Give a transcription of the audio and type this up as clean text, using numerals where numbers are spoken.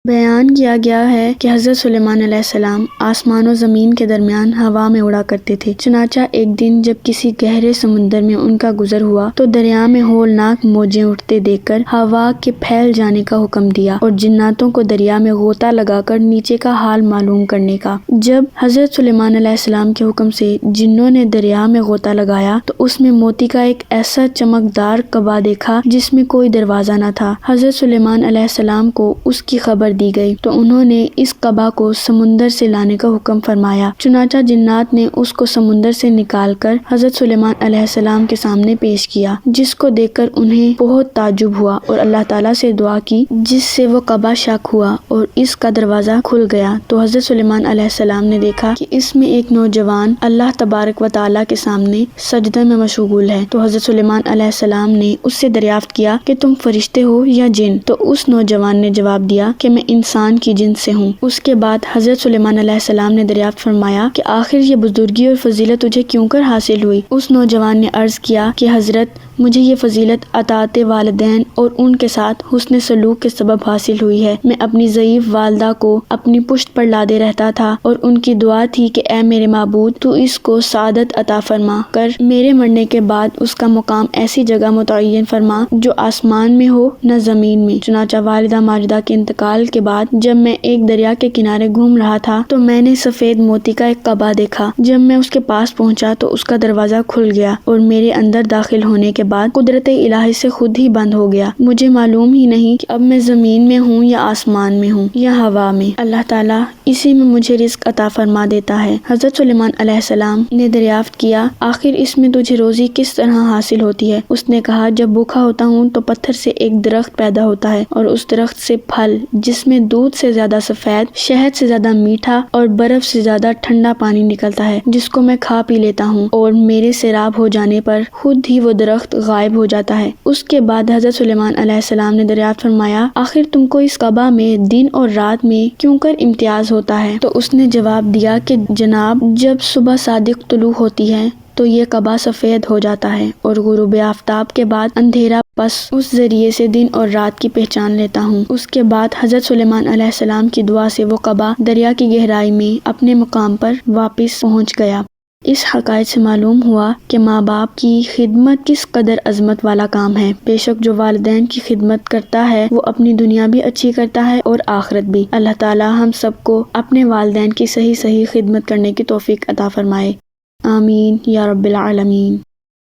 بیان کیا گیا ہے کہ حضرت سلیمان علیہ السلام آسمان و زمین کے درمیان ہوا میں اڑا کرتے تھے۔ چنانچہ ایک دن جب کسی گہرے سمندر میں ان کا گزر ہوا تو دریا میں ہولناک موجیں اٹھتے دیکھ کر ہوا کے پھیل جانے کا حکم دیا اور جناتوں کو دریا میں غوطہ لگا کر نیچے کا حال معلوم کرنے کا۔ جب حضرت سلیمان علیہ السلام کے حکم سے جنوں نے دریا میں غوطہ لگایا تو اس میں موتی کا ایک ایسا چمکدار کبا دیکھا جس میں کوئی دروازہ نہ تھا۔ حضرت سلیمان علیہ السلام کو اس کی خبر دی گئی تو انہوں نے اس کبا کو سمندر سے لانے کا حکم فرمایا۔ چنانچہ جنات نے اس کو سمندر سے نکال کر حضرت سلیمان علیہ السلام کے سامنے پیش کیا، جس کو دیکھ کر انہیں بہت تعجب ہوا اور اللہ تعالیٰ سے دعا کی، جس سے وہ کبا شک ہوا اور اس کا دروازہ کھل گیا۔ تو حضرت سلیمان علیہ السلام نے دیکھا کہ اس میں ایک نوجوان اللہ تبارک و تعالیٰ کے سامنے سجدے میں مشغول ہے۔ تو حضرت سلیمان علیہ السلام نے اس سے دریافت کیا کہ تم فرشتے ہو یا جن؟ تو اس نوجوان نے جواب دیا کہ میں انسان کی جنس سے ہوں۔ اس کے بعد حضرت سلیمان علیہ السلام نے دریافت فرمایا کہ آخر یہ بزرگی اور فضیلت تجھے کیوں کر حاصل ہوئی؟ اس نوجوان نے عرض کیا کہ حضرت، مجھے یہ فضیلت اطاعت والدین اور ان کے ساتھ حسن سلوک کے سبب حاصل ہوئی ہے۔ میں اپنی ضعیف والدہ کو اپنی پشت پر لادے رہتا تھا اور ان کی دعا تھی کہ اے میرے معبود، تو اس کو سعادت عطا فرما کر میرے مرنے کے بعد اس کا مقام ایسی جگہ متعین فرما جو آسمان میں ہو نہ زمین میں۔ چنانچہ والدہ ماجدہ کے انتقال کے بعد جب میں ایک دریا کے کنارے گھوم رہا تھا تو میں نے سفید موتی کا ایک کبا دیکھا۔ جب میں اس کے پاس پہنچا تو اس کا دروازہ کھل گیا اور میرے اندر داخل ہونے کے بعد قدرت الہی سے خود ہی بند ہو گیا۔ مجھے معلوم ہی نہیں کہ اب میں زمین میں ہوں یا آسمان میں ہوں یا ہوا میں۔ اللہ تعالیٰ اسی میں مجھے رزق عطا فرما دیتا ہے۔ حضرت سلیمان علیہ السلام نے دریافت کیا، آخر اس میں تجھے روزی کس طرح حاصل ہوتی ہے؟ اس نے کہا، جب بھوکا ہوتا ہوں تو پتھر سے ایک درخت پیدا ہوتا ہے اور اس درخت سے پھل جس میں دودھ سے زیادہ سفید، شہد سے زیادہ میٹھا اور برف سے زیادہ ٹھنڈا پانی نکلتا ہے، جس کو میں کھا پی لیتا ہوں اور میرے سیراب ہو جانے پر خود ہی وہ درخت غائب ہو جاتا ہے۔ اس کے بعد حضرت سلیمان علیہ السلام نے دریافت فرمایا، آخر تم کو اس کعبہ میں دن اور رات میں کیوں کر امتیاز ہوتا ہے؟ تو اس نے جواب دیا کہ جناب، جب صبح صادق طلوع ہوتی ہے تو یہ کعبہ سفید ہو جاتا ہے اور غروب آفتاب کے بعد اندھیرا، پس اس ذریعے سے دن اور رات کی پہچان لیتا ہوں۔ اس کے بعد حضرت سلیمان علیہ السلام کی دعا سے وہ کعبہ دریا کی گہرائی میں اپنے مقام پر واپس پہنچ گیا۔ اس حقائق سے معلوم ہوا کہ ماں باپ کی خدمت کس قدر عظمت والا کام ہے۔ بے شک جو والدین کی خدمت کرتا ہے وہ اپنی دنیا بھی اچھی کرتا ہے اور آخرت بھی۔ اللہ تعالی ہم سب کو اپنے والدین کی صحیح خدمت کرنے کی توفیق عطا فرمائے۔ آمین یا رب العالمین۔